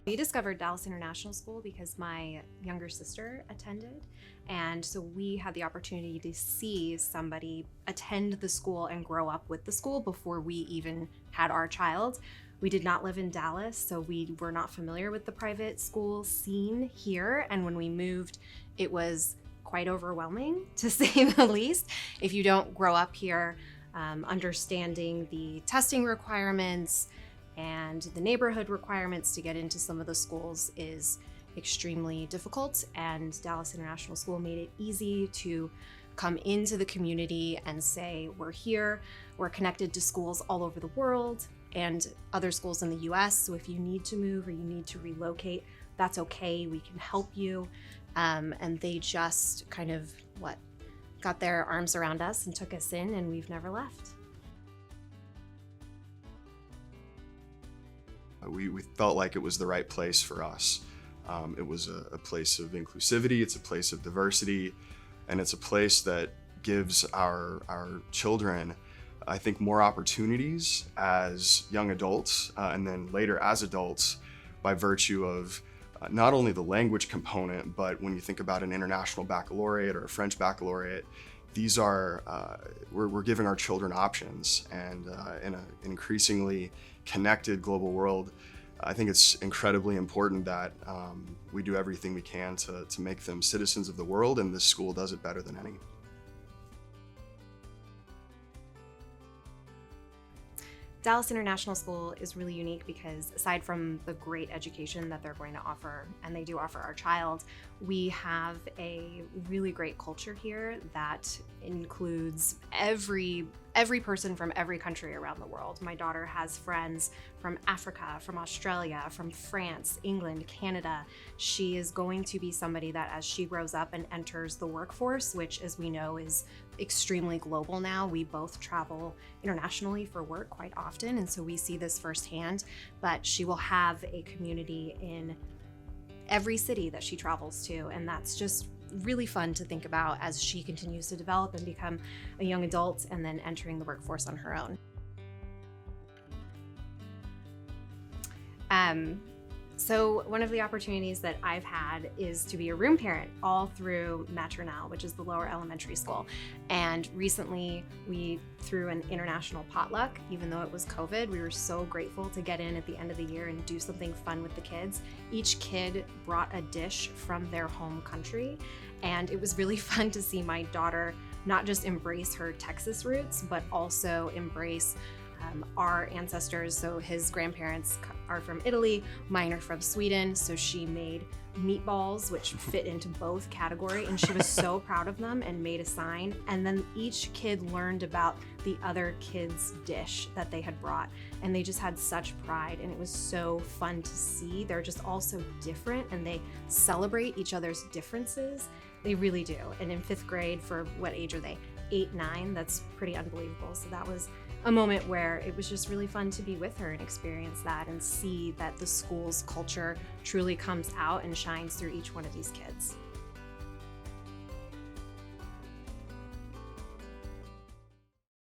We discovered Dallas International School because my younger sister attended, and so we had the opportunity to see somebody attend the school and grow up with the school before we even had our child. We did not live in Dallas, so we were not familiar with the private school scene here, and when we moved, it was quite overwhelming, to say the least. If you don't grow up here, understanding the testing requirements and the neighborhood requirements to get into some of the schools is extremely difficult, and Dallas International School made it easy to come into the community and say, we're here, we're connected to schools all over the world and other schools in the US, so if you need to move or you need to relocate, that's okay, we can help you. And they just kind of, got their arms around us and took us in, and we've never left. We felt like it was the right place for us. It was a place of inclusivity, it's a place of diversity, and it's a place that gives our children, I think, more opportunities as young adults and then later as adults by virtue of not only the language component, but when you think about an international baccalaureate or a French baccalaureate, these are, we're giving our children options, and in an increasingly connected global world, I think it's incredibly important that we do everything we can to make them citizens of the world, and this school does it better than any. Dallas International School is really unique because aside from the great education that they're going to offer, and they do offer our child, we have a really great culture here that includes every person from every country around the world. My daughter has friends from Africa, from Australia, from France, England, Canada. She is going to be somebody that as she grows up and enters the workforce, which as we know is extremely global now, we both travel internationally for work quite often, and so we see this firsthand, but she will have a community in every city that she travels to, and that's just really fun to think about as she continues to develop and become a young adult and then entering the workforce on her own. So one of the opportunities that I've had is to be a room parent all through Maternelle, which is the lower elementary school. And recently we threw an international potluck. Even though it was COVID, we were so grateful to get in at the end of the year and do something fun with the kids. Each kid brought a dish from their home country, and it was really fun to see my daughter not just embrace her Texas roots, but also embrace our ancestors. So his grandparents are from Italy, mine are from Sweden, so she made meatballs, which fit into both category, and she was so proud of them and made a sign. And then each kid learned about the other kid's dish that they had brought, and they just had such pride, and it was so fun to see. They're just all so different, and they celebrate each other's differences. They really do. And in 5th grade, for what age are they? 8, 9, that's pretty unbelievable. So that was a moment where it was just really fun to be with her and experience that and see that the school's culture truly comes out and shines through each one of these kids.